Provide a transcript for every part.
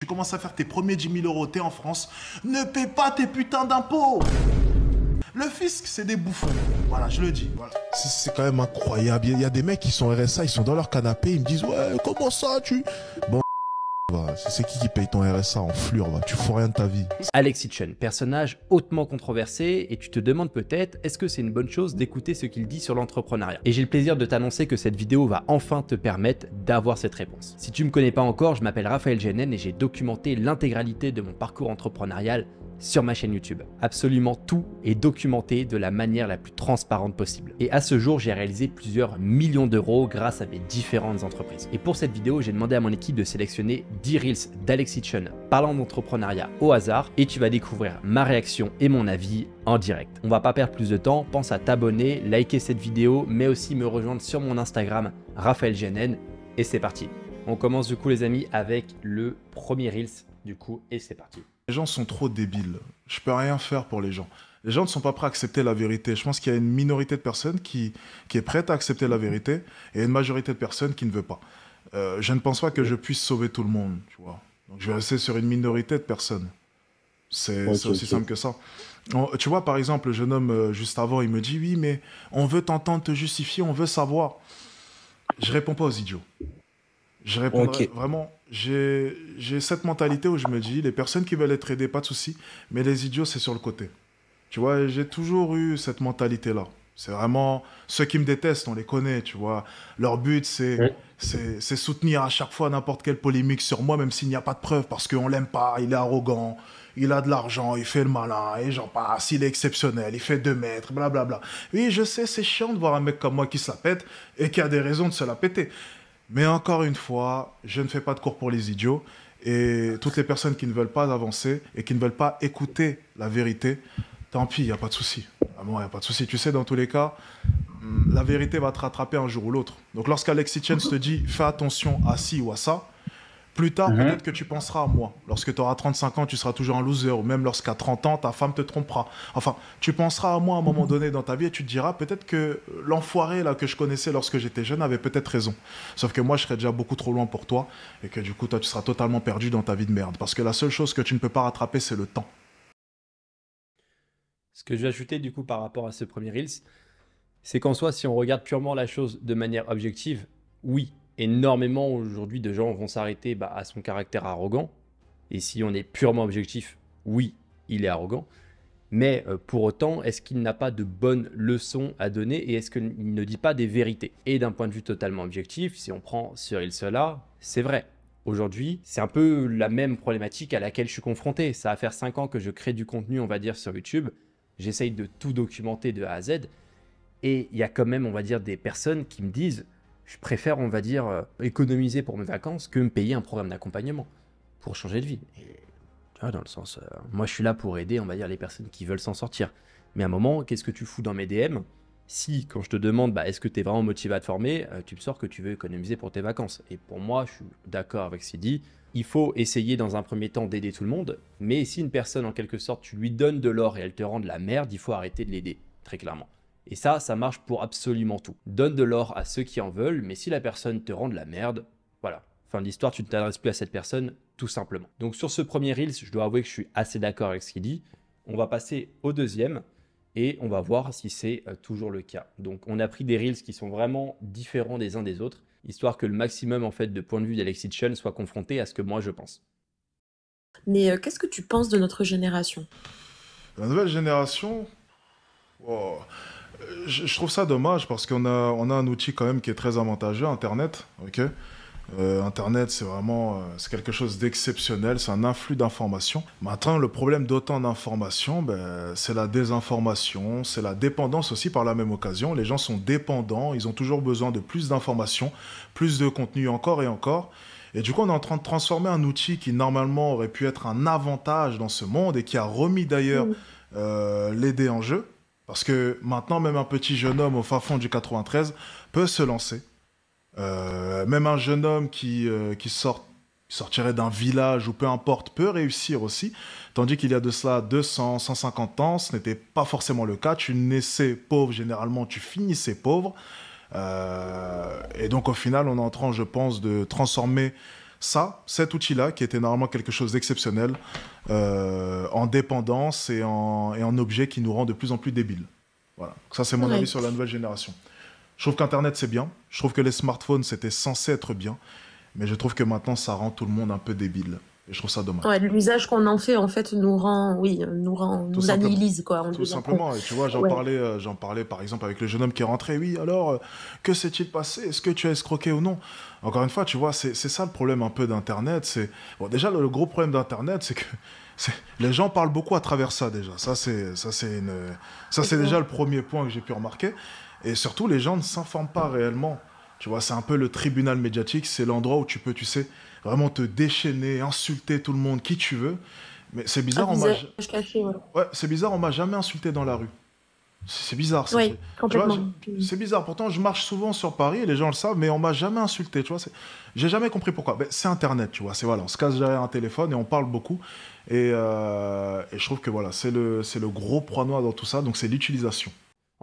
Tu commences à faire tes premiers 10 000 euros, t'es en France, ne paie pas tes putains d'impôts. Le fisc, c'est des bouffons. Voilà, je le dis. Voilà. C'est quand même incroyable. Il y a des mecs qui sont RSA, ils sont dans leur canapé, ils me disent ouais, comment ça tu... Bon, c'est qui paye ton RSA en flure, va. Tu fous rien de ta vie. Alexis Chun, personnage hautement controversé, et tu te demandes peut-être, est-ce que c'est une bonne chose d'écouter ce qu'il dit sur l'entrepreneuriat? Et j'ai le plaisir de t'annoncer que cette vidéo va enfin te permettre d'avoir cette réponse. Si tu me connais pas encore, je m'appelle Raphaël GNN et j'ai documenté l'intégralité de mon parcours entrepreneurial sur ma chaîne YouTube. Absolument tout est documenté de la manière la plus transparente possible. Et à ce jour, j'ai réalisé plusieurs millions d'euros grâce à mes différentes entreprises. Et pour cette vidéo, j'ai demandé à mon équipe de sélectionner 10 Reels d'Alexis Chun parlant d'entrepreneuriat au hasard et tu vas découvrir ma réaction et mon avis en direct. On va pas perdre plus de temps, pense à t'abonner, liker cette vidéo, mais aussi me rejoindre sur mon Instagram, Raphaël GNN, et c'est parti. On commence du coup les amis avec le premier Reels du coup et c'est parti. Les gens sont trop débiles. Je peux rien faire pour les gens. Les gens ne sont pas prêts à accepter la vérité. Je pense qu'il y a une minorité de personnes qui est prête à accepter la vérité et une majorité de personnes qui ne veut pas. Je ne pense pas que je puisse sauver tout le monde, tu vois. Donc je vais rester sur une minorité de personnes. C'est aussi simple que ça. Tu vois, par exemple, le jeune homme juste avant, il me dit « Oui, mais on veut t'entendre te justifier, on veut savoir. » Je réponds pas aux idiots. Je répondrai vraiment, j'ai cette mentalité où je me dis, les personnes qui veulent être aidées, pas de souci, mais les idiots, c'est sur le côté. Tu vois, j'ai toujours eu cette mentalité-là. C'est vraiment, ceux qui me détestent, on les connaît, tu vois. Leur but, c'est soutenir à chaque fois n'importe quelle polémique sur moi, même s'il n'y a pas de preuve, parce qu'on l'aime pas, il est arrogant, il a de l'argent, il fait le malin, et j'en passe, il est exceptionnel, il fait 2 mètres, blablabla. Oui, je sais, c'est chiant de voir un mec comme moi qui se la pète, et qui a des raisons de se la péter. Mais encore une fois, je ne fais pas de cours pour les idiots. Et toutes les personnes qui ne veulent pas avancer et qui ne veulent pas écouter la vérité, tant pis, il n'y a pas de souci. Vraiment, il n'y a pas de souci. Tu sais, dans tous les cas, la vérité va te rattraper un jour ou l'autre. Donc lorsqu'Alexis Chun te dit « fais attention à ci ou à ça », plus tard, peut-être que tu penseras à moi. Lorsque tu auras 35 ans, tu seras toujours un loser. Ou même lorsqu'à 30 ans, ta femme te trompera. Enfin, tu penseras à moi à un moment donné dans ta vie et tu te diras peut-être que l'enfoiré là que je connaissais lorsque j'étais jeune avait peut-être raison. Sauf que moi, je serais déjà beaucoup trop loin pour toi et que du coup, toi, tu seras totalement perdu dans ta vie de merde. Parce que la seule chose que tu ne peux pas rattraper, c'est le temps. Ce que je vais ajouter du coup par rapport à ce premier Reels, c'est qu'en soi, si on regarde purement la chose de manière objective, oui, énormément aujourd'hui de gens vont s'arrêter à son caractère arrogant. Et si on est purement objectif, oui, il est arrogant. Mais pour autant, est-ce qu'il n'a pas de bonnes leçons à donner et est-ce qu'il ne dit pas des vérités? Et d'un point de vue totalement objectif, si on prend Cyril Cela, c'est vrai. Aujourd'hui, c'est un peu la même problématique à laquelle je suis confronté. Ça va faire 5 ans que je crée du contenu, on va dire, sur YouTube. J'essaye de tout documenter de A à Z. Et il y a quand même, on va dire, des personnes qui me disent je préfère, on va dire, économiser pour mes vacances que me payer un programme d'accompagnement pour changer de vie. Et, tu vois, dans le sens, moi je suis là pour aider, on va dire, les personnes qui veulent s'en sortir. Mais à un moment, qu'est-ce que tu fous dans mes DM si, quand je te demande, est-ce que tu es vraiment motivé à te former, tu me sors que tu veux économiser pour tes vacances. Et pour moi, je suis d'accord avec ce qu'il dit. Il faut essayer dans un premier temps d'aider tout le monde, mais si une personne, en quelque sorte, tu lui donnes de l'or et elle te rend de la merde, il faut arrêter de l'aider, très clairement. Et ça marche pour absolument tout. Donne de l'or à ceux qui en veulent, mais si la personne te rend de la merde, voilà. Fin de l'histoire, tu ne t'adresses plus à cette personne, tout simplement. Donc sur ce premier Reels, je dois avouer que je suis assez d'accord avec ce qu'il dit. On va passer au deuxième et on va voir si c'est toujours le cas. Donc on a pris des Reels qui sont vraiment différents des uns des autres, histoire que le maximum en fait de point de vue d'Alexis Chun soit confronté à ce que moi je pense. Mais qu'est-ce que tu penses de notre génération? La nouvelle génération... Oh. Je trouve ça dommage parce qu'on a un outil quand même qui est très avantageux, Internet. Okay, Internet, c'est vraiment c'est quelque chose d'exceptionnel, c'est un influx d'informations. Maintenant, le problème d'autant d'informations, c'est la désinformation, c'est la dépendance aussi par la même occasion. Les gens sont dépendants, ils ont toujours besoin de plus d'informations, plus de contenu encore et encore. Et du coup, on est en train de transformer un outil qui normalement aurait pu être un avantage dans ce monde et qui a remis d'ailleurs l'aider en jeu. Parce que maintenant, même un petit jeune homme au fin fond du 93 peut se lancer. Même un jeune homme qui sortirait d'un village ou peu importe peut réussir aussi. Tandis qu'il y a de cela 200, 150 ans, ce n'était pas forcément le cas. Tu naissais pauvre, généralement tu finissais pauvre. Et donc au final, on est en train, je pense, de transformer cet outil-là, qui était normalement quelque chose d'exceptionnel, en dépendance et en objet qui nous rend de plus en plus débiles. Voilà. Ça, c'est mon Ouais. avis sur la nouvelle génération. Je trouve qu'Internet, c'est bien. Je trouve que les smartphones, c'était censé être bien. Mais je trouve que maintenant, ça rend tout le monde un peu débile. Et je trouve ça dommage. Ouais, l'usage qu'on en fait, en fait, nous rend, oui, Tout nous simplement. annihilise, quoi. On Tout devient con. simplement. Et tu vois, Ouais. j'en parlais par exemple avec le jeune homme qui est rentré. Oui, alors, que s'est-il passé? Est-ce que tu as escroqué ou non? Encore une fois, tu vois, c'est ça le problème un peu d'Internet. Bon, déjà, le gros problème d'Internet, c'est que les gens parlent beaucoup à travers ça déjà. Ça, c'est déjà le premier point que j'ai pu remarquer. Et surtout, les gens ne s'informent pas réellement. Tu vois, c'est un peu le tribunal médiatique. C'est l'endroit où tu peux, tu sais, vraiment te déchaîner, insulter tout le monde, qui tu veux. Mais c'est Un bizarre, visage caché, ouais. ouais, c'est bizarre, on m'a jamais insulté dans la rue. C'est bizarre, ça. Oui, Tu vois, complètement. c'est bizarre. Pourtant, je marche souvent sur Paris et les gens le savent, mais on m'a jamais insulté. Tu vois, j'ai jamais compris pourquoi. Ben, c'est Internet, tu vois. C'est voilà, on se cache derrière un téléphone et on parle beaucoup. Et je trouve que voilà, c'est le gros point noir dans tout ça. Donc, c'est l'utilisation.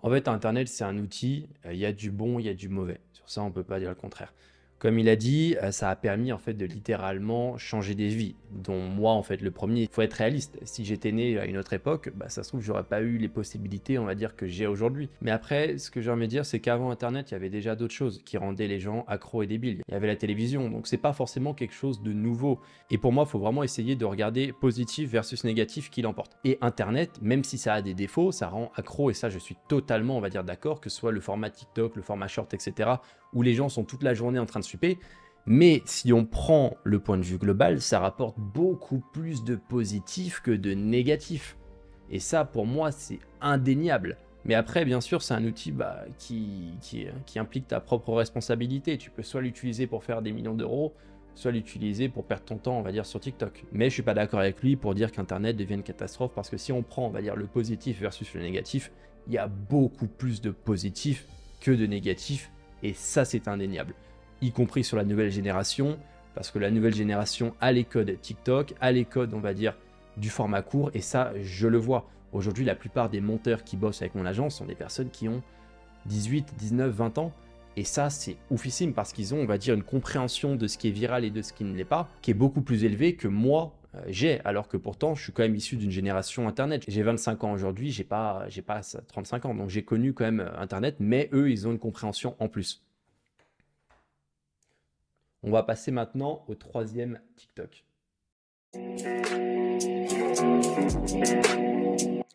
En fait, Internet, c'est un outil, il y a du bon, il y a du mauvais. Sur ça, on ne peut pas dire le contraire. Comme il a dit, ça a permis en fait de littéralement changer des vies, dont moi en fait le premier. Il faut être réaliste. Si j'étais né à une autre époque, bah, ça se trouve j'aurais pas eu les possibilités, on va dire, que j'ai aujourd'hui. Mais après, ce que j'ai envie de dire, c'est qu'avant Internet, il y avait déjà d'autres choses qui rendaient les gens accros et débiles. Il y avait la télévision, donc c'est pas forcément quelque chose de nouveau. Et pour moi, il faut vraiment essayer de regarder positif versus négatif qui l'emporte. Et Internet, même si ça a des défauts, ça rend accro, et ça je suis totalement, on va dire, d'accord, que ce soit le format TikTok, le format short, etc., où les gens sont toute la journée en train de super. Mais si on prend le point de vue global, ça rapporte beaucoup plus de positif que de négatif. Et ça, pour moi, c'est indéniable. Mais après, bien sûr, c'est un outil qui implique ta propre responsabilité. Tu peux soit l'utiliser pour faire des millions d'euros, soit l'utiliser pour perdre ton temps, on va dire, sur TikTok. Mais je suis pas d'accord avec lui pour dire qu'Internet devient une catastrophe, parce que si on prend, on va dire, le positif versus le négatif, il y a beaucoup plus de positif que de négatif. Et ça, c'est indéniable, y compris sur la nouvelle génération, parce que la nouvelle génération a les codes TikTok, a les codes, on va dire, du format court, et ça, je le vois. Aujourd'hui, la plupart des monteurs qui bossent avec mon agence sont des personnes qui ont 18, 19, 20 ans, et ça, c'est oufissime, parce qu'ils ont, on va dire, une compréhension de ce qui est viral et de ce qui ne l'est pas, qui est beaucoup plus élevée que moi, j'ai, alors que pourtant, je suis quand même issu d'une génération Internet. J'ai 25 ans aujourd'hui, j'ai pas 35 ans, donc j'ai connu quand même Internet, mais eux, ils ont une compréhension en plus. On va passer maintenant au troisième TikTok.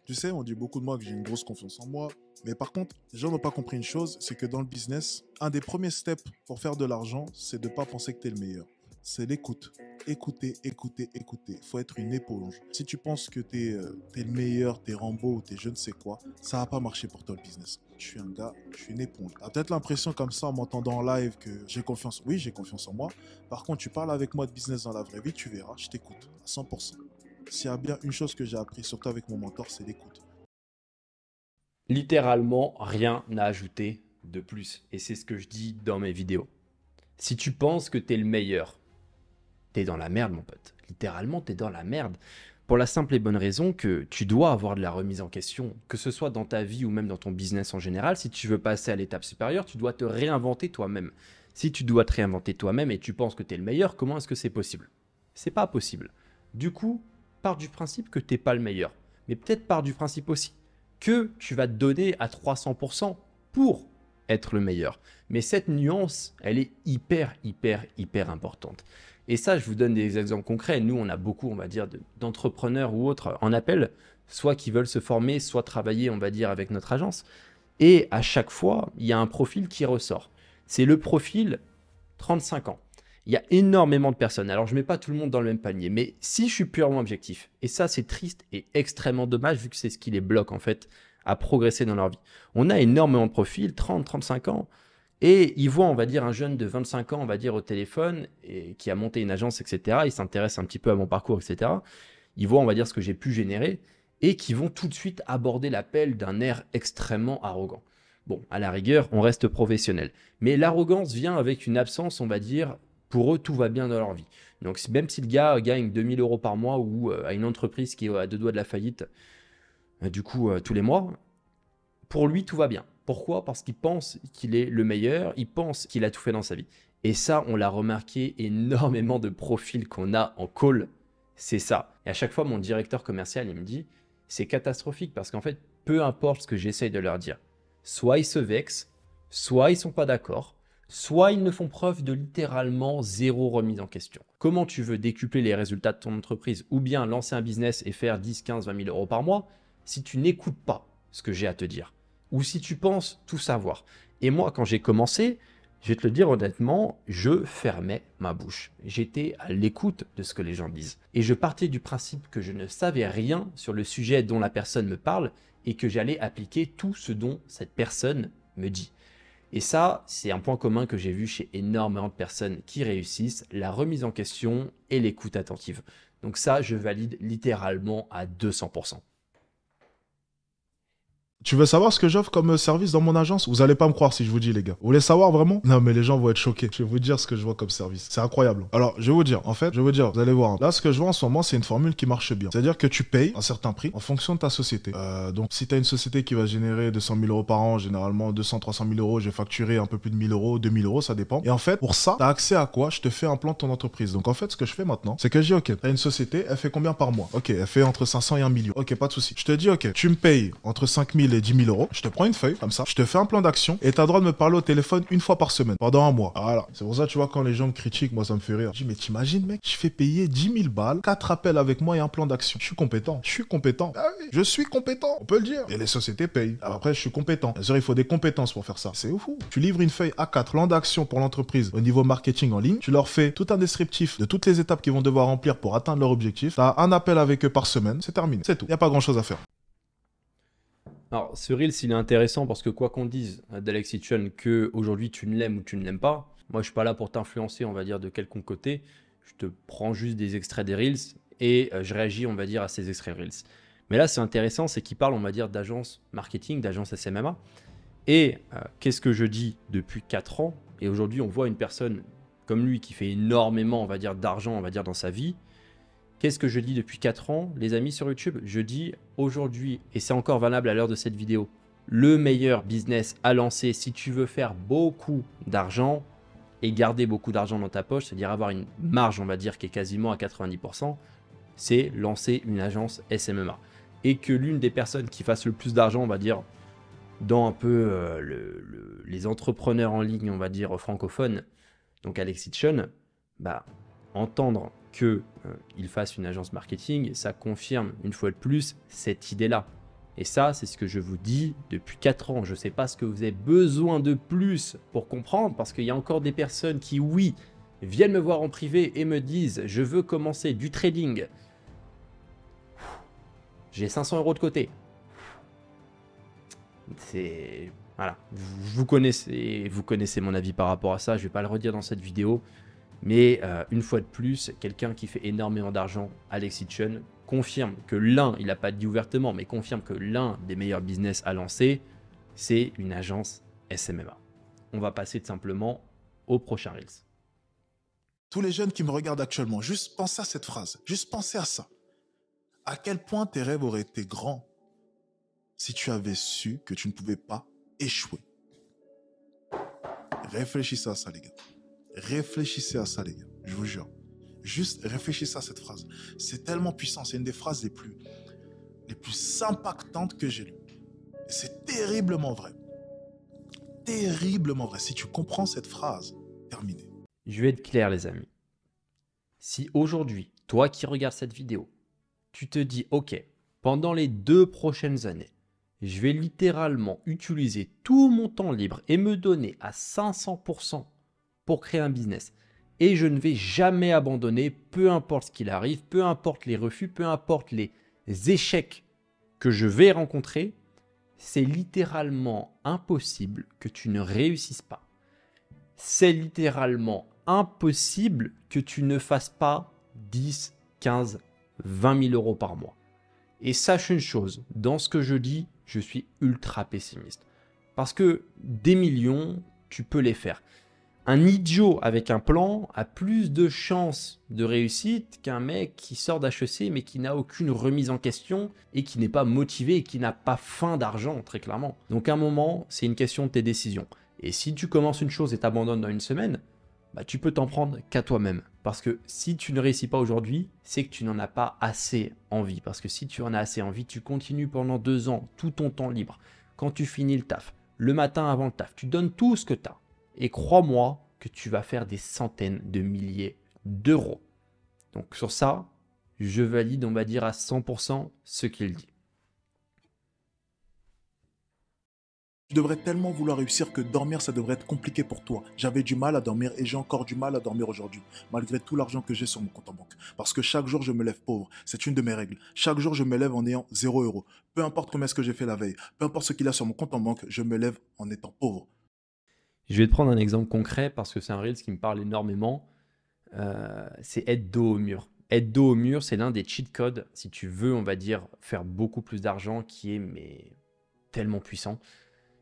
Tu sais, on dit beaucoup de moi que j'ai une grosse confiance en moi. Mais par contre, les gens n'ont pas compris une chose, c'est que dans le business, un des premiers steps pour faire de l'argent, c'est de ne pas penser que tu es le meilleur. C'est l'écoute. Écouter, écouter, écouter. Faut être une éponge. Si tu penses que tu es le meilleur, tu es Rambo ou tu es je ne sais quoi, ça va pas marcher pour toi le business. Je suis un gars, je suis une éponge. Tu as peut-être l'impression comme ça en m'entendant en live que j'ai confiance. Oui, j'ai confiance en moi. Par contre, tu parles avec moi de business dans la vraie vie, tu verras, je t'écoute à 100%. S'il y a bien une chose que j'ai appris, surtout avec mon mentor, c'est l'écoute. Littéralement, rien à ajouter de plus. Et c'est ce que je dis dans mes vidéos. Si tu penses que t'es le meilleur, t'es dans la merde, mon pote. Littéralement, t'es dans la merde. Pour la simple et bonne raison que tu dois avoir de la remise en question, que ce soit dans ta vie ou même dans ton business en général. Si tu veux passer à l'étape supérieure, tu dois te réinventer toi-même. Si tu dois te réinventer toi-même et tu penses que t'es le meilleur, comment est-ce que c'est possible? C'est pas possible. Du coup, pars du principe que t'es pas le meilleur. Mais peut-être pars du principe aussi que tu vas te donner à 300% pour être le meilleur. Mais cette nuance, elle est hyper importante. Et ça, je vous donne des exemples concrets. Nous, on a beaucoup, on va dire, d'entrepreneurs ou autres en appel, soit qui veulent se former, soit travailler, on va dire, avec notre agence. Et à chaque fois, il y a un profil qui ressort. C'est le profil 35 ans. Il y a énormément de personnes. Alors, je ne mets pas tout le monde dans le même panier, mais si je suis purement objectif, et ça, c'est triste et extrêmement dommage, vu que c'est ce qui les bloque, en fait, à progresser dans leur vie. On a énormément de profils, 30, 35 ans, et ils voient, on va dire, un jeune de 25 ans, on va dire, au téléphone, et qui a monté une agence, etc. Ils s'intéressent un petit peu à mon parcours, etc. Ils voient, on va dire, ce que j'ai pu générer, et qui vont tout de suite aborder l'appel d'un air extrêmement arrogant. Bon, à la rigueur, on reste professionnel. Mais l'arrogance vient avec une absence, on va dire, pour eux, tout va bien dans leur vie. Donc, même si le gars gagne 2000 € par mois ou a une entreprise qui est à deux doigts de la faillite, tous les mois, pour lui, tout va bien. Pourquoi? Parce qu'il pense qu'il est le meilleur, il pense qu'il a tout fait dans sa vie. Et ça, on l'a remarqué, énormément de profils qu'on a en call, c'est ça. Et à chaque fois, mon directeur commercial, il me dit, c'est catastrophique parce qu'en fait, peu importe ce que j'essaye de leur dire, soit ils se vexent, soit ils sont pas d'accord, soit ils ne font preuve de littéralement zéro remise en question. Comment tu veux décupler les résultats de ton entreprise ou bien lancer un business et faire 10, 15, 20 000 euros par mois si tu n'écoutes pas ce que j'ai à te dire ou si tu penses tout savoir? Et moi, quand j'ai commencé, je vais te le dire honnêtement, je fermais ma bouche. J'étais à l'écoute de ce que les gens disent. Et je partais du principe que je ne savais rien sur le sujet dont la personne me parle et que j'allais appliquer tout ce dont cette personne me dit. Et ça, c'est un point commun que j'ai vu chez énormément de personnes qui réussissent, la remise en question et l'écoute attentive. Donc ça, je valide littéralement à 200%. Tu veux savoir ce que j'offre comme service dans mon agence? Vous allez pas me croire si je vous dis, les gars. Vous voulez savoir vraiment? Non, mais les gens vont être choqués. Je vais vous dire ce que je vois comme service. C'est incroyable. Alors, je vais vous dire. En fait, je vais vous dire, vous allez voir. Là, ce que je vois en ce moment, c'est une formule qui marche bien. C'est-à-dire que tu payes un certain prix en fonction de ta société. Donc, si tu as une société qui va générer 200 000 euros par an, généralement 200, 300 000 euros, j'ai facturé un peu plus de 1000 euros, 2000 euros, ça dépend. Et en fait, pour ça, tu as accès à quoi? Je te fais un plan de ton entreprise. Donc, en fait, ce que je fais maintenant, c'est que je dis, OK, tu as une société, elle fait combien par mois? OK, elle fait entre 500 et 1 million. OK, pas de souci. Je te dis, OK, tu me payes entre 5000 et 10 000 euros. Je te prends une feuille comme ça, je te fais un plan d'action et tu as le droit de me parler au téléphone une fois par semaine pendant un mois. Voilà. C'est pour ça, tu vois, quand les gens me critiquent, moi ça me fait rire. Je dis, mais t'imagines, mec, je fais payer 10 000 balles, 4 appels avec moi et un plan d'action. Je suis compétent. Je suis compétent. Ah oui, je suis compétent. On peut le dire. Et les sociétés payent. Alors après, je suis compétent. Bien sûr, il faut des compétences pour faire ça. C'est fou. Tu livres une feuille A4, plan d'action pour l'entreprise au niveau marketing en ligne. Tu leur fais tout un descriptif de toutes les étapes qu'ils vont devoir remplir pour atteindre leur objectif. Tu as un appel avec eux par semaine. C'est terminé. C'est tout. Il n'y a pas grand chose à faire. Alors, ce Reels, il est intéressant parce que quoi qu'on dise d'Alex Hitchens, que aujourd'hui tu ne l'aimes ou tu ne l'aimes pas, moi je suis pas là pour t'influencer, on va dire, de quelconque côté. Je te prends juste des extraits des Reels et je réagis, on va dire, à ces extraits Reels. Mais là, c'est intéressant, c'est qu'il parle, on va dire, d'agence marketing, d'agence SMMA. Et qu'est-ce que je dis depuis 4 ans? Et aujourd'hui, on voit une personne comme lui qui fait énormément, on va dire, d'argent, on va dire, dans sa vie. Qu'est-ce que je dis depuis 4 ans, les amis, sur YouTube? Je dis aujourd'hui, et c'est encore valable à l'heure de cette vidéo, le meilleur business à lancer si tu veux faire beaucoup d'argent et garder beaucoup d'argent dans ta poche, c'est-à-dire avoir une marge, on va dire, qui est quasiment à 90%, c'est lancer une agence SMMA. Et que l'une des personnes qui fasse le plus d'argent, on va dire, dans un peu les entrepreneurs en ligne, on va dire, francophones, donc Alex Hitchens, bah, entendre qu'il fasse une agence marketing, ça confirme une fois de plus cette idée-là. Et ça, c'est ce que je vous dis depuis 4 ans. Je ne sais pas ce que vous avez besoin de plus pour comprendre, parce qu'il y a encore des personnes qui, oui, viennent me voir en privé et me disent « Je veux commencer du trading. J'ai 500 euros de côté. » C'est... Voilà. Vous connaissez mon avis par rapport à ça. Je ne vais pas le redire dans cette vidéo. Mais une fois de plus, quelqu'un qui fait énormément d'argent, Alex Hitchens, confirme que l'un, il n'a pas dit ouvertement, mais confirme que l'un des meilleurs business à lancer, c'est une agence SMMA. On va passer tout simplement au prochain Reels. Tous les jeunes qui me regardent actuellement, juste pensez à cette phrase, juste pensez à ça. À quel point tes rêves auraient été grands si tu avais su que tu ne pouvais pas échouer. Réfléchissez à ça, les gars. Réfléchissez à ça, les gars. Je vous jure. Juste réfléchissez à cette phrase. C'est tellement puissant. C'est une des phrases les plus impactantes que j'ai lues. Et c'est terriblement vrai. Terriblement vrai. Si tu comprends cette phrase, terminé. Je vais être clair, les amis. Si aujourd'hui, toi qui regardes cette vidéo, tu te dis, ok, pendant les 2 prochaines années, je vais littéralement utiliser tout mon temps libre et me donner à 500% pour créer un business. Et je ne vais jamais abandonner, peu importe ce qu'il arrive, peu importe les refus, peu importe les échecs que je vais rencontrer, c'est littéralement impossible que tu ne réussisses pas. C'est littéralement impossible que tu ne fasses pas 10, 15, 20 000 euros par mois. Et sache une chose, dans ce que je dis, je suis ultra pessimiste. Parce que des millions, tu peux les faire. Un idiot avec un plan a plus de chances de réussite qu'un mec qui sort d'HEC mais qui n'a aucune remise en question et qui n'est pas motivé et qui n'a pas faim d'argent, très clairement. Donc à un moment, c'est une question de tes décisions. Et si tu commences une chose et t'abandonnes dans une semaine, bah, tu peux t'en prendre qu'à toi-même. Parce que si tu ne réussis pas aujourd'hui, c'est que tu n'en as pas assez envie. Parce que si tu en as assez envie, tu continues pendant 2 ans, tout ton temps libre. Quand tu finis le taf, le matin avant le taf, tu donnes tout ce que tu as. Et crois-moi que tu vas faire des centaines de milliers d'euros. Donc sur ça, je valide, on va dire, à 100% ce qu'il dit. Tu devrais tellement vouloir réussir que dormir, ça devrait être compliqué pour toi. J'avais du mal à dormir et j'ai encore du mal à dormir aujourd'hui, malgré tout l'argent que j'ai sur mon compte en banque. Parce que chaque jour, je me lève pauvre. C'est une de mes règles. Chaque jour, je me lève en ayant 0 €. Peu importe combien est-ce que j'ai fait la veille, peu importe ce qu'il y a sur mon compte en banque, je me lève en étant pauvre. Je vais te prendre un exemple concret parce que c'est un Reels qui me parle énormément. C'est être dos au mur. Être dos au mur, c'est l'un des cheat codes, si tu veux, on va dire, faire beaucoup plus d'argent, qui est mais tellement puissant.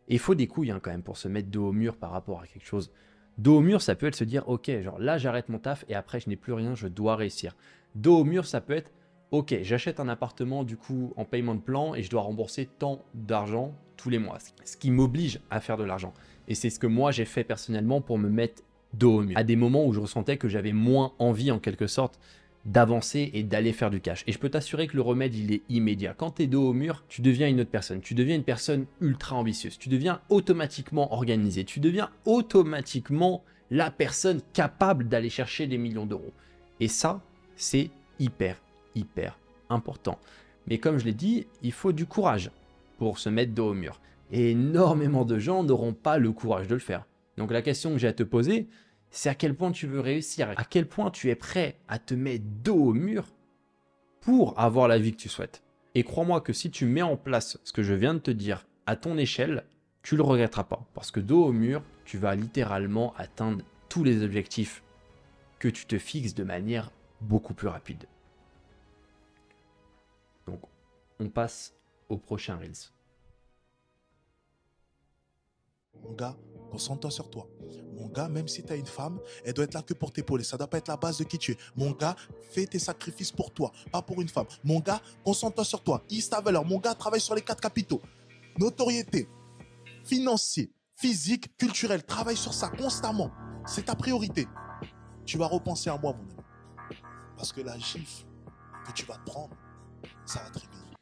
Et il faut des couilles hein, quand même pour se mettre dos au mur par rapport à quelque chose. Dos au mur, ça peut être se dire, ok, genre là j'arrête mon taf et après je n'ai plus rien, je dois réussir. Dos au mur, ça peut être, ok, j'achète un appartement du coup en paiement de plan et je dois rembourser tant d'argent tous les mois. Ce qui m'oblige à faire de l'argent. Et c'est ce que moi j'ai fait personnellement pour me mettre dos au mur. À des moments où je ressentais que j'avais moins envie en quelque sorte d'avancer et d'aller faire du cash. Et je peux t'assurer que le remède, il est immédiat. Quand tu es dos au mur, tu deviens une autre personne. Tu deviens une personne ultra ambitieuse. Tu deviens automatiquement organisé. Tu deviens automatiquement la personne capable d'aller chercher des millions d'euros. Et ça, c'est hyper important. Mais comme je l'ai dit, il faut du courage pour se mettre dos au mur. Et énormément de gens n'auront pas le courage de le faire. Donc la question que j'ai à te poser, c'est à quel point tu veux réussir, à quel point tu es prêt à te mettre dos au mur pour avoir la vie que tu souhaites. Et crois-moi que si tu mets en place ce que je viens de te dire à ton échelle, tu ne le regretteras pas. Parce que dos au mur, tu vas littéralement atteindre tous les objectifs que tu te fixes de manière beaucoup plus rapide. Donc, on passe au prochain Reels. Mon gars, concentre-toi sur toi. Mon gars, même si tu as une femme, elle doit être là que pour t'épauler. Ça doit pas être la base de qui tu es. Mon gars, fais tes sacrifices pour toi, pas pour une femme. Mon gars, concentre-toi sur toi. Hisse ta valeur. Mon gars, travaille sur les 4 capitaux. Notoriété, financier, physique, culturel. Travaille sur ça constamment. C'est ta priorité. Tu vas repenser à moi, mon ami. Parce que la gifle que tu vas te prendre, ça va te réveiller.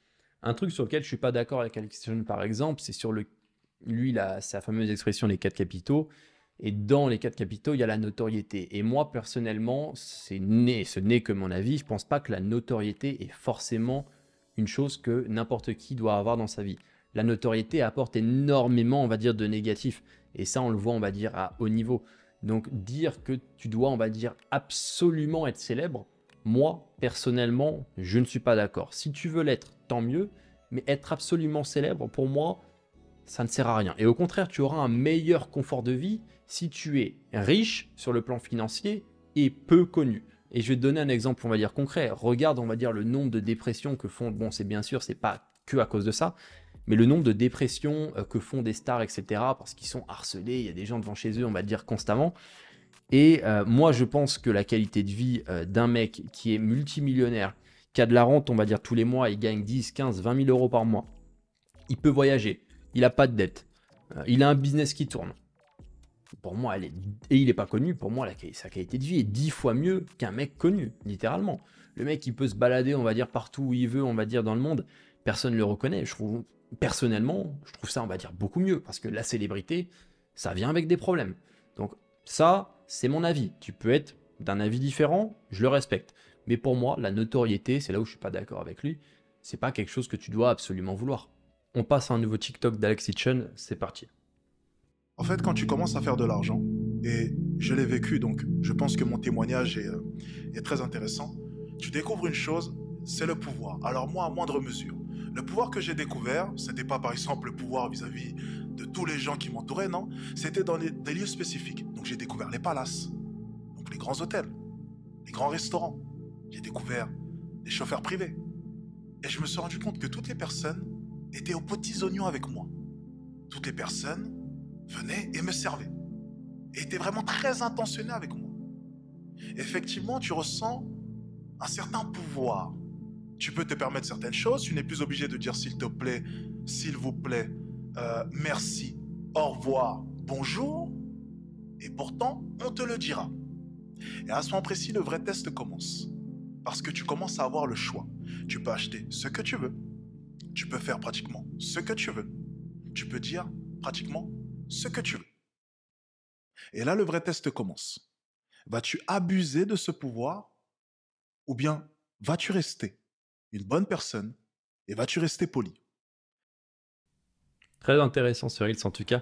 Un truc sur lequel je suis pas d'accord avec Alex Jones, par exemple, c'est sur lui, il a sa fameuse expression les 4 capitaux. Et dans les 4 capitaux, il y a la notoriété. Et moi, personnellement, ce n'est que mon avis. Je pense pas que la notoriété est forcément une chose que n'importe qui doit avoir dans sa vie. La notoriété apporte énormément, on va dire, de négatif. Et ça, on le voit, on va dire, à haut niveau. Donc, dire que tu dois, on va dire, absolument être célèbre, moi, personnellement, je ne suis pas d'accord. Si tu veux l'être, tant mieux. Mais être absolument célèbre, pour moi, ça ne sert à rien. Et au contraire, tu auras un meilleur confort de vie si tu es riche sur le plan financier et peu connu. Et je vais te donner un exemple, on va dire, concret. Regarde, on va dire, le nombre de dépressions que font, bon, c'est bien sûr, c'est pas que à cause de ça, mais le nombre de dépressions que font des stars, etc., parce qu'ils sont harcelés, il y a des gens devant chez eux, on va dire, constamment. Et moi, je pense que la qualité de vie d'un mec qui est multimillionnaire, qui a de la rente, on va dire, tous les mois, il gagne 10, 15, 20 000 euros par mois, il peut voyager, il n'a pas de dette, il a un business qui tourne. Pour moi, et il n'est pas connu, pour moi, sa qualité de vie est 10 fois mieux qu'un mec connu, littéralement. Le mec, il peut se balader, on va dire, partout où il veut, on va dire, dans le monde. Personne ne le reconnaît. Personnellement, je trouve ça, on va dire, beaucoup mieux. Parce que la célébrité, ça vient avec des problèmes. Donc ça, c'est mon avis. Tu peux être d'un avis différent, je le respecte. Mais pour moi, la notoriété, c'est là où je ne suis pas d'accord avec lui, c'est pas quelque chose que tu dois absolument vouloir. On passe à un nouveau TikTok d'Alex Hitchens, c'est parti. En fait, quand tu commences à faire de l'argent, et je l'ai vécu, donc je pense que mon témoignage est très intéressant, tu découvres une chose, c'est le pouvoir. Alors moi, à moindre mesure. Le pouvoir que j'ai découvert, c'était pas par exemple le pouvoir vis-à-vis de tous les gens qui m'entouraient, non. C'était dans des lieux spécifiques. Donc j'ai découvert les palaces, donc les grands hôtels, les grands restaurants. J'ai découvert les chauffeurs privés. Et je me suis rendu compte que toutes les personnes étaient aux petits oignons avec moi. Toutes les personnes venaient et me servaient. Et étaient vraiment très intentionnées avec moi. Effectivement, tu ressens un certain pouvoir. Tu peux te permettre certaines choses. Tu n'es plus obligé de dire s'il te plaît, s'il vous plaît, merci, au revoir, bonjour. Et pourtant, on te le dira. Et à ce moment précis, le vrai test commence. Parce que tu commences à avoir le choix. Tu peux acheter ce que tu veux. Tu peux faire pratiquement ce que tu veux. Tu peux dire pratiquement ce que tu veux. Et là, le vrai test commence. Vas-tu abuser de ce pouvoir ou bien vas-tu rester une bonne personne et vas-tu rester poli? Très intéressant ce Reels en tout cas.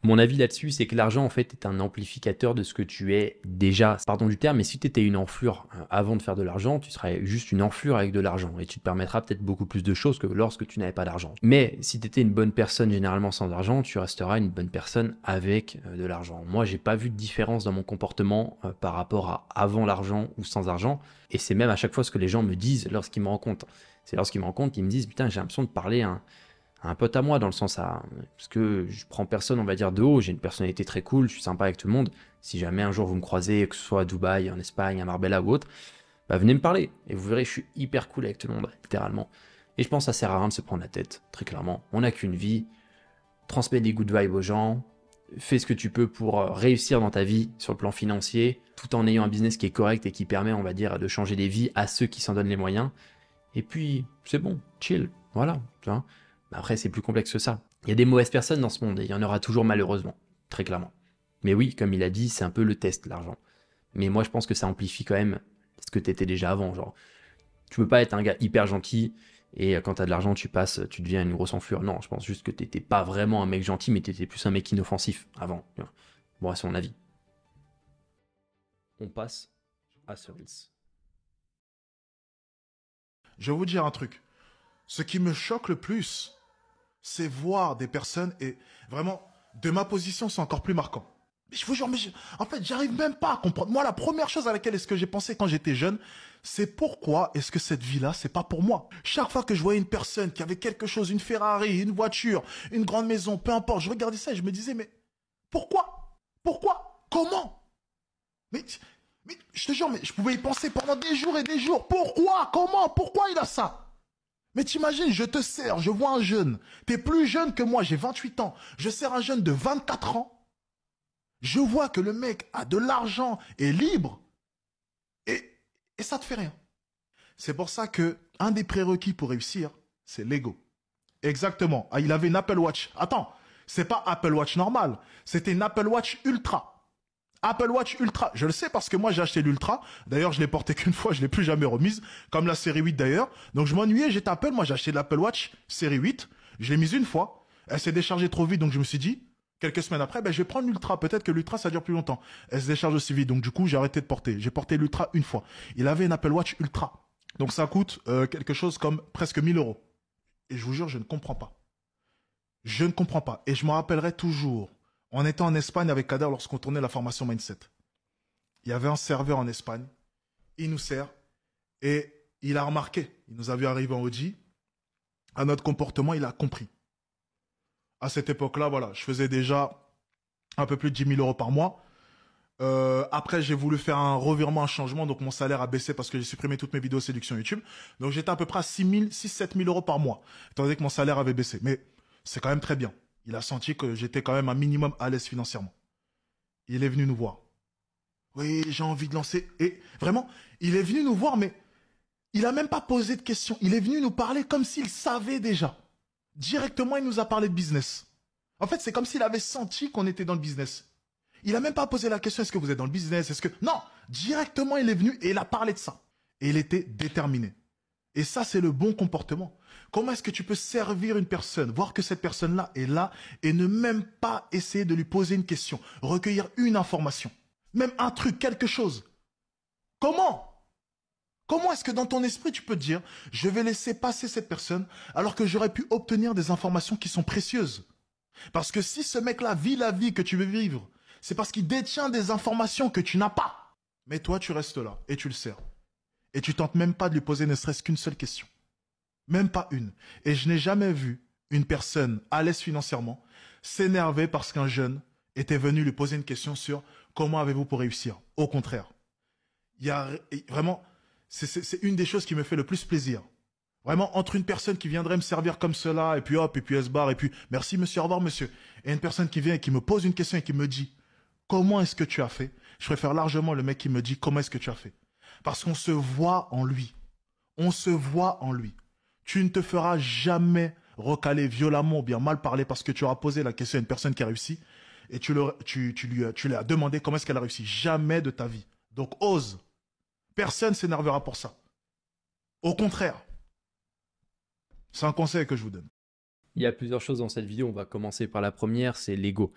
Mon avis là-dessus, c'est que l'argent en fait est un amplificateur de ce que tu es déjà. Pardon du terme, mais si tu étais une enflure avant de faire de l'argent, tu serais juste une enflure avec de l'argent et tu te permettras peut-être beaucoup plus de choses que lorsque tu n'avais pas d'argent. Mais si tu étais une bonne personne généralement sans argent, tu resteras une bonne personne avec de l'argent. Moi, j'ai pas vu de différence dans mon comportement par rapport à avant l'argent ou sans argent. Et c'est même à chaque fois ce que les gens me disent lorsqu'ils me rencontrent. C'est lorsqu'ils me rencontrent qu'ils me disent putain, j'ai l'impression de parler à un pote à moi, dans le sens parce que je prends personne, on va dire, de haut, j'ai une personnalité très cool, je suis sympa avec tout le monde. Si jamais un jour vous me croisez, que ce soit à Dubaï, en Espagne, à Marbella ou autre, bah venez me parler, et vous verrez, je suis hyper cool avec tout le monde, littéralement. Et je pense que ça sert à rien de se prendre la tête, très clairement. On n'a qu'une vie, transmets des good vibes aux gens, fais ce que tu peux pour réussir dans ta vie sur le plan financier, tout en ayant un business qui est correct et qui permet, on va dire, de changer des vies à ceux qui s'en donnent les moyens. Et puis, c'est bon, chill, voilà, tu vois. Après, c'est plus complexe que ça. Il y a des mauvaises personnes dans ce monde et il y en aura toujours malheureusement, très clairement. Mais oui, comme il a dit, c'est un peu le test, l'argent. Mais moi, je pense que ça amplifie quand même ce que tu étais déjà avant. Genre, tu peux pas être un gars hyper gentil et quand tu as de l'argent, tu deviens une grosse enflure. Non, je pense juste que tu n'étais pas vraiment un mec gentil, mais tu étais plus un mec inoffensif avant. Bon, c'est mon avis. On passe à ce Reels. Je vais vous dire un truc. Ce qui me choque le plus, c'est voir des personnes, et vraiment, de ma position, c'est encore plus marquant. Mais je vous jure, en fait, j'arrive même pas à comprendre. Moi, la première chose à laquelle est-ce que j'ai pensé quand j'étais jeune, c'est pourquoi est-ce que cette vie-là, c'est pas pour moi. Chaque fois que je voyais une personne qui avait quelque chose, une Ferrari, une voiture, une grande maison, peu importe, je regardais ça et je me disais, mais pourquoi? Pourquoi? Comment? Mais je te jure, mais je pouvais y penser pendant des jours et des jours. Pourquoi? Comment? Pourquoi il a ça? Mais t'imagines, je te sers, je vois un jeune. T'es plus jeune que moi, j'ai 28 ans. Je sers un jeune de 24 ans. Je vois que le mec a de l'argent, est libre. Et ça te fait rien. C'est pour ça que un des prérequis pour réussir, c'est l'ego. Exactement. Ah, il avait une Apple Watch. Attends, c'est pas Apple Watch normal. C'était une Apple Watch Ultra. Apple Watch Ultra, je le sais parce que moi j'ai acheté l'Ultra. D'ailleurs, je l'ai porté qu'une fois, je l'ai plus jamais remise, comme la série 8 d'ailleurs. Donc je m'ennuyais, j'étais Apple, moi j'ai acheté l'Apple Watch série 8. Je l'ai mise une fois. Elle s'est déchargée trop vite, donc je me suis dit, quelques semaines après, je vais prendre l'Ultra. Peut-être que l'Ultra ça dure plus longtemps. Elle se décharge aussi vite, donc du coup j'ai arrêté de porter. J'ai porté l'Ultra une fois. Il avait une Apple Watch Ultra. Donc ça coûte quelque chose comme presque 1000 €. Et je vous jure, je ne comprends pas. Je ne comprends pas. Et je m'en rappellerai toujours. On était en Espagne avec Kader lorsqu'on tournait la formation Mindset. Il y avait un serveur en Espagne. Il nous sert. Et il a remarqué. Il nous a vu arriver en Audi. À notre comportement, il a compris. À cette époque-là, voilà, je faisais déjà un peu plus de 10 000 € par mois. Après, j'ai voulu faire un revirement, un changement. Donc, mon salaire a baissé parce que j'ai supprimé toutes mes vidéos séduction YouTube. Donc, j'étais à peu près à 7 000 € par mois. Étant donné que mon salaire avait baissé. Mais c'est quand même très bien. Il a senti que j'étais quand même un minimum à l'aise financièrement. Il est venu nous voir. Oui, j'ai envie de lancer. Et vraiment, il est venu nous voir, mais il n'a même pas posé de questions. Il est venu nous parler comme s'il savait déjà. Directement, il nous a parlé de business. En fait, c'est comme s'il avait senti qu'on était dans le business. Il n'a même pas posé la question, est-ce que vous êtes dans le business? Non, directement, il est venu et il a parlé de ça. Et il était déterminé. Et ça, c'est le bon comportement. Comment est-ce que tu peux servir une personne, voir que cette personne-là est là et ne même pas essayer de lui poser une question, recueillir une information, même un truc, quelque chose? Comment? Comment est-ce que dans ton esprit, tu peux te dire, je vais laisser passer cette personne alors que j'aurais pu obtenir des informations qui sont précieuses? Parce que si ce mec-là vit la vie que tu veux vivre, c'est parce qu'il détient des informations que tu n'as pas. Mais toi, tu restes là et tu le sers. Et tu tentes même pas de lui poser ne serait-ce qu'une seule question. Même pas une. Et je n'ai jamais vu une personne à l'aise financièrement s'énerver parce qu'un jeune était venu lui poser une question sur comment avez-vous pour réussir. Au contraire. Il y a vraiment, c'est une des choses qui me fait le plus plaisir. Vraiment, entre une personne qui viendrait me servir comme cela, et puis hop, et puis elle se barre, et puis merci monsieur, au revoir monsieur. Et une personne qui vient et qui me pose une question et qui me dit comment est-ce que tu as fait, je préfère largement le mec qui me dit comment est-ce que tu as fait. Parce qu'on se voit en lui. On se voit en lui. Tu ne te feras jamais recaler violemment ou bien mal parler parce que tu auras posé la question à une personne qui a réussi et tu lui as demandé comment est-ce qu'elle a réussi. Jamais de ta vie. Donc ose. Personne ne s'énervera pour ça. Au contraire. C'est un conseil que je vous donne. Il y a plusieurs choses dans cette vidéo. On va commencer par la première, c'est l'ego.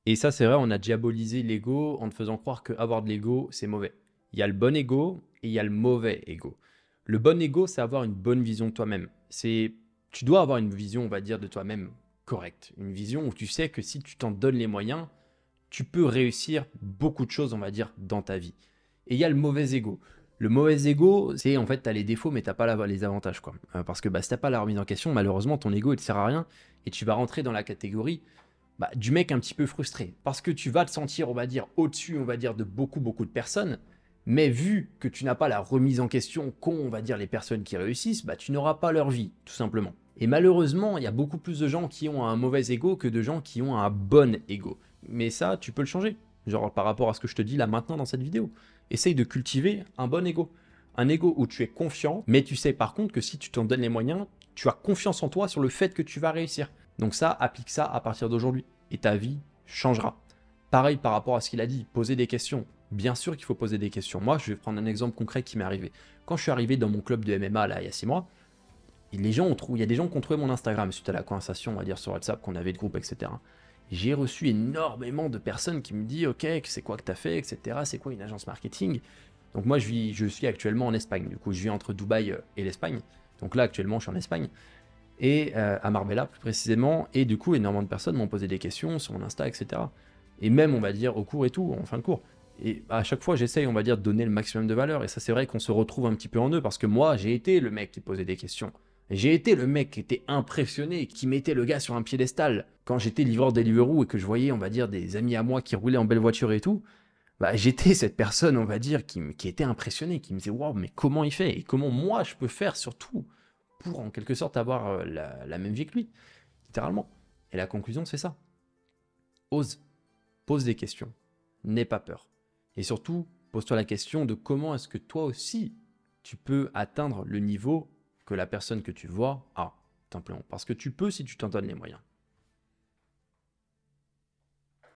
Et ça, c'est vrai, on a diabolisé l'ego en te faisant croire qu'avoir de l'ego, c'est mauvais. Il y a le bon ego et il y a le mauvais ego. Le bon ego, c'est avoir une bonne vision de toi-même. Tu dois avoir une vision, on va dire, de toi-même correcte. Une vision où tu sais que si tu t'en donnes les moyens, tu peux réussir beaucoup de choses, on va dire, dans ta vie. Et il y a le mauvais ego. Le mauvais ego, c'est en fait, tu as les défauts, mais tu n'as pas les avantages, quoi. Parce que si tu n'as pas la remise en question, malheureusement, ton ego, il ne te sert à rien. Et tu vas rentrer dans la catégorie du mec un petit peu frustré. Parce que tu vas te sentir, on va dire, au-dessus, on va dire, de beaucoup de personnes. Mais vu que tu n'as pas la remise en question qu'ont, on va dire, les personnes qui réussissent, tu n'auras pas leur vie, tout simplement. Et malheureusement, il y a beaucoup plus de gens qui ont un mauvais ego que de gens qui ont un bon ego. Mais ça, tu peux le changer. Genre par rapport à ce que je te dis là maintenant dans cette vidéo. Essaye de cultiver un bon ego. Un ego où tu es confiant, mais tu sais par contre que si tu t'en donnes les moyens, tu as confiance en toi sur le fait que tu vas réussir. Donc ça, applique ça à partir d'aujourd'hui. Et ta vie changera. Pareil par rapport à ce qu'il a dit, poser des questions. Bien sûr qu'il faut poser des questions. Moi, je vais prendre un exemple concret qui m'est arrivé. Quand je suis arrivé dans mon club de MMA là, il y a 6 mois, il y a des gens qui ont trouvé mon Instagram suite à la conversation, on va dire sur WhatsApp, qu'on avait de groupe, etc. J'ai reçu énormément de personnes qui me disent « Ok, c'est quoi que tu as fait, etc. C'est quoi une agence marketing ?» Donc moi, je suis actuellement en Espagne. Du coup, je vis entre Dubaï et l'Espagne. Donc là, actuellement, je suis en Espagne. Et à Marbella, plus précisément. Et du coup, énormément de personnes m'ont posé des questions sur mon Insta, etc. Et même, on va dire, au cours et tout, en fin de cours. Et à chaque fois, j'essaye, on va dire, de donner le maximum de valeur. Et ça, c'est vrai qu'on se retrouve un petit peu en eux. Parce que moi, j'ai été le mec qui posait des questions. J'ai été le mec qui était impressionné, qui mettait le gars sur un piédestal. Quand j'étais livreur Deliveroo et que je voyais, on va dire, des amis à moi qui roulaient en belle voiture et tout, j'étais cette personne, on va dire, qui était impressionnée, qui me disait « Waouh, mais comment il fait ? Et comment moi, je peux faire surtout pour, en quelque sorte, avoir la même vie que lui ?» Littéralement. Et la conclusion, c'est ça. Ose. Pose des questions. N'aie pas peur. Et surtout, pose-toi la question de comment est-ce que toi aussi, tu peux atteindre le niveau que la personne que tu vois a, simplement. Parce que tu peux si tu t'en donnes les moyens.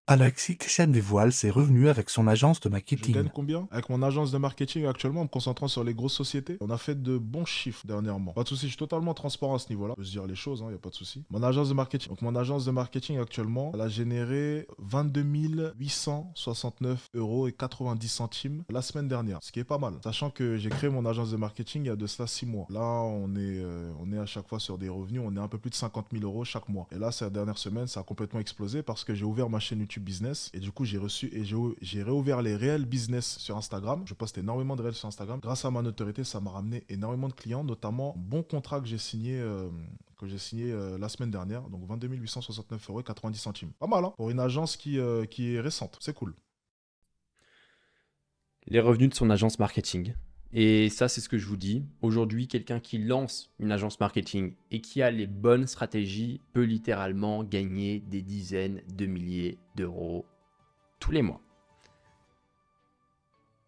Alexis Chaîne des Voiles s'est revenu avec son agence de Je marketing. gagne combien? Avec mon agence de marketing actuellement, en me concentrant sur les grosses sociétés, on a fait de bons chiffres dernièrement. Pas de souci, je suis totalement transparent à ce niveau-là. Je peux se dire les choses, il n'y a pas de souci. Mon agence de marketing. Donc mon agence de marketing actuellement, elle a généré 22 869 € et 90 centimes la semaine dernière, ce qui est pas mal. Sachant que j'ai créé mon agence de marketing il y a de cela 6 mois. Là, on est à chaque fois sur des revenus, on est un peu plus de 50 000 € chaque mois. Et là, cette dernière semaine, ça a complètement explosé parce que j'ai ouvert ma chaîne YouTube Business et du coup, j'ai réouvert les réels business sur Instagram. Je poste énormément de réels sur Instagram. Grâce à ma notoriété, ça m'a ramené énormément de clients, notamment un bon contrat que j'ai signé la semaine dernière. Donc 22 869 € et 90 centimes. Pas mal, hein, pour une agence qui est récente. C'est cool. Les revenus de son agence marketing. Et ça, c'est ce que je vous dis. Aujourd'hui, quelqu'un qui lance une agence marketing et qui a les bonnes stratégies peut littéralement gagner des dizaines de milliers d'euros tous les mois.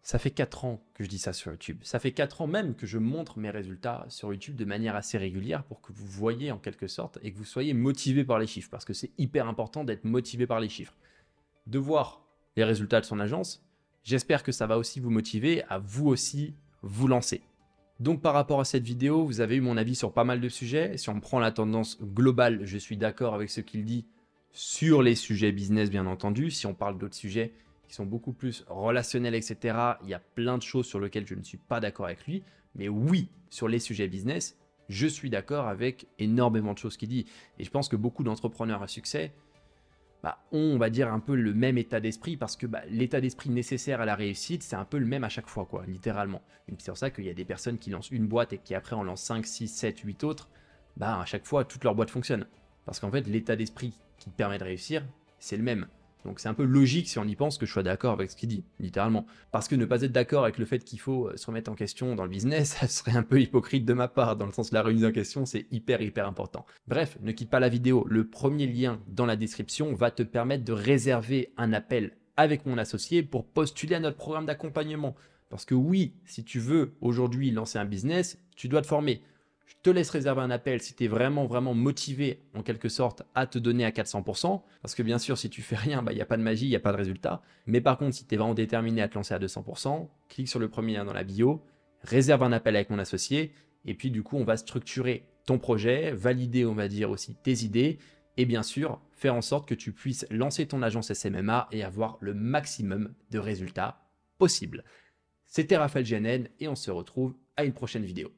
Ça fait 4 ans que je dis ça sur YouTube. Ça fait 4 ans même que je montre mes résultats sur YouTube de manière assez régulière pour que vous voyez en quelque sorte et que vous soyez motivé par les chiffres. Parce que c'est hyper important d'être motivé par les chiffres. De voir les résultats de son agence, j'espère que ça va aussi vous motiver à vous aussi vous lancer. Donc par rapport à cette vidéo, vous avez eu mon avis sur pas mal de sujets. Si on prend la tendance globale, je suis d'accord avec ce qu'il dit sur les sujets business bien entendu. Si on parle d'autres sujets qui sont beaucoup plus relationnels, etc., il y a plein de choses sur lesquelles je ne suis pas d'accord avec lui. Mais oui, sur les sujets business, je suis d'accord avec énormément de choses qu'il dit. Et je pense que beaucoup d'entrepreneurs à succès ont, on va dire, un peu le même état d'esprit parce que l'état d'esprit nécessaire à la réussite, c'est un peu le même à chaque fois, quoi, littéralement. C'est pour ça qu'il y a des personnes qui lancent une boîte et qui après en lancent 5, 6, 7, 8 autres. À chaque fois, toute leur boîte fonctionne. Parce qu'en fait, l'état d'esprit qui te permet de réussir, c'est le même. Donc c'est un peu logique si on y pense que je sois d'accord avec ce qu'il dit, littéralement. Parce que ne pas être d'accord avec le fait qu'il faut se remettre en question dans le business, ça serait un peu hypocrite de ma part, dans le sens de la remise en question, c'est hyper important. Bref, ne quitte pas la vidéo, le premier lien dans la description va te permettre de réserver un appel avec mon associé pour postuler à notre programme d'accompagnement. Parce que oui, si tu veux aujourd'hui lancer un business, tu dois te former. Je te laisse réserver un appel si tu es vraiment, vraiment motivé en quelque sorte à te donner à 400%. Parce que bien sûr, si tu fais rien, il n'y a pas de magie, il n'y a pas de résultat. Mais par contre, si tu es vraiment déterminé à te lancer à 200%, clique sur le premier lien dans la bio, réserve un appel avec mon associé. Et puis du coup, on va structurer ton projet, valider, on va dire aussi tes idées. Et bien sûr, faire en sorte que tu puisses lancer ton agence SMMA et avoir le maximum de résultats possibles. C'était Raphaël GNN et on se retrouve à une prochaine vidéo.